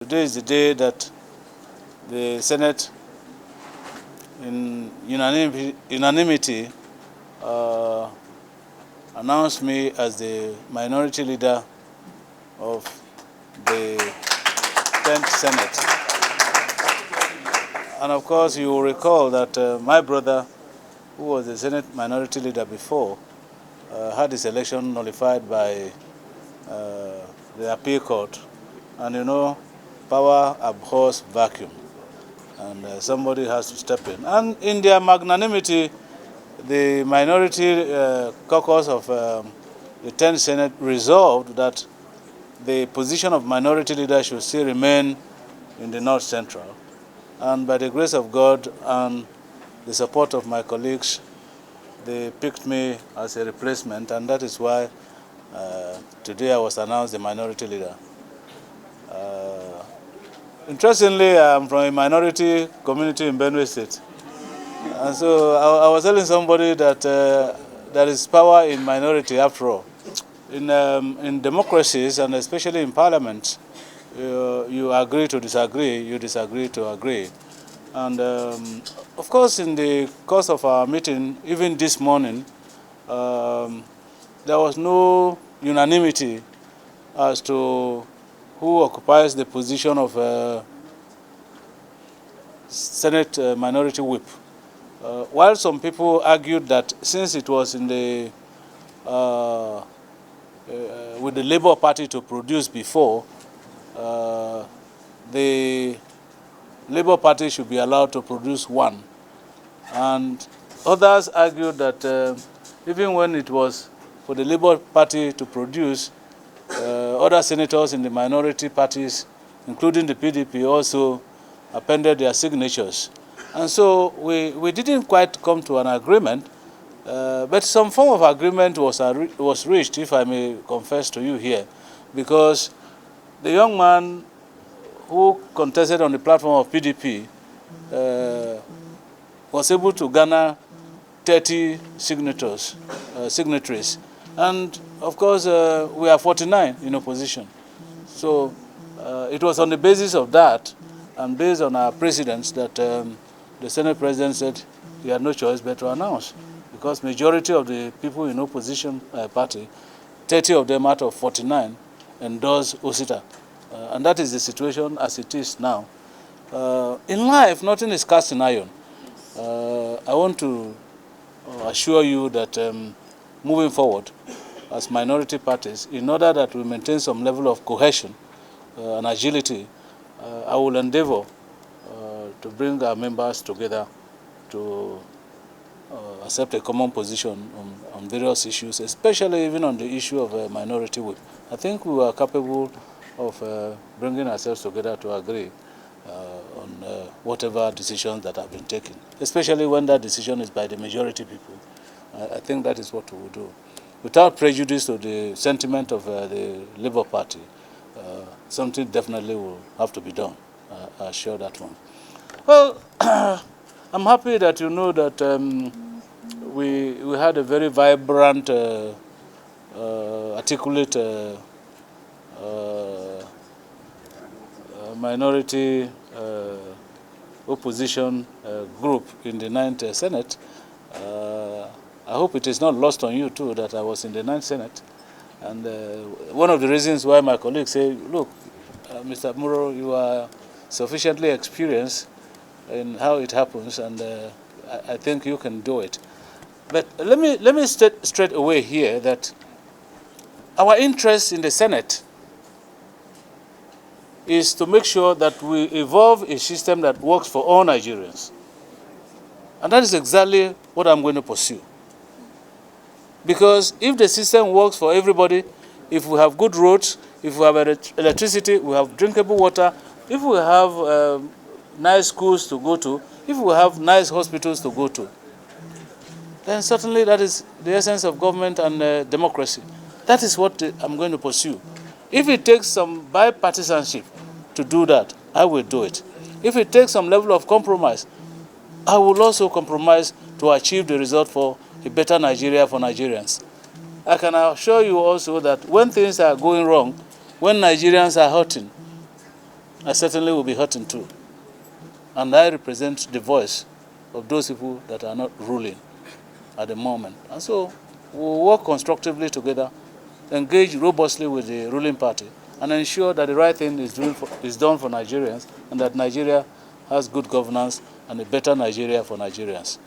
Today is the day that the Senate, in unanimity, announced me as the minority leader of the 10th Senate. And of course, you will recall that my brother, who was the Senate minority leader before, had his election nullified by the appeal court. And you know, power abhors vacuum, and somebody has to step in. And in their magnanimity, the minority caucus of the 10th Senate resolved that the position of minority leader should still remain in the North Central. And by the grace of God and the support of my colleagues, they picked me as a replacement, and that is why today I was announced the minority leader. Interestingly, I'm from a minority community in Benue State. And so I was telling somebody that there is power in minority after all. In democracies, and especially in parliament, you agree to disagree, you disagree to agree. And of course, in the course of our meeting, even this morning, there was no unanimity as to who occupies the position of Senate Minority Whip. While some people argued that since it was in the with the Labour Party to produce before, the Labour Party should be allowed to produce one. And others argued that even when it was for the Labour Party to produce, other senators in the minority parties, including the PDP, also appended their signatures. And so we didn't quite come to an agreement, but some form of agreement was reached, if I may confess to you here, because the young man who contested on the platform of PDP was able to garner 30 signatories. And of course, we are 49 in opposition. So it was on the basis of that, and based on our precedents, that the Senate President said he had no choice but to announce, because majority of the people in opposition party, 30 of them out of 49, endorsed Osita. And that is the situation as it is now. In life, nothing is cast in iron. I want to assure you that moving forward, as minority parties, in order that we maintain some level of cohesion and agility, I will endeavor to bring our members together to accept a common position on various issues, especially even on the issue of minority whip. I think we are capable of bringing ourselves together to agree on whatever decisions that have been taken, especially when that decision is by the majority people. I think that is what we will do. Without prejudice to the sentiment of the Labour Party, something definitely will have to be done. I assure that one. Well, I'm happy that you know that we had a very vibrant, articulate minority opposition group in the 9th Senate. I hope it is not lost on you too that I was in the 9th Senate. And one of the reasons why my colleagues say, look, Mr. Moro, you are sufficiently experienced in how it happens, and I think you can do it. But let me state straight away here that our interest in the Senate is to make sure that we evolve a system that works for all Nigerians. And that is exactly what I'm going to pursue. Because if the system works for everybody, if we have good roads, if we have electricity, we have drinkable water, if we have nice schools to go to, if we have nice hospitals to go to, then certainly that is the essence of government and democracy. That is what I'm going to pursue. If it takes some bipartisanship to do that, I will do it. If it takes some level of compromise, I will also compromise to achieve the result for a better Nigeria for Nigerians. I can assure you also that when things are going wrong, when Nigerians are hurting, I certainly will be hurting too. And I represent the voice of those people that are not ruling at the moment. And so we'll work constructively together, engage robustly with the ruling party, and ensure that the right thing is done for Nigerians, and that Nigeria has good governance and a better Nigeria for Nigerians.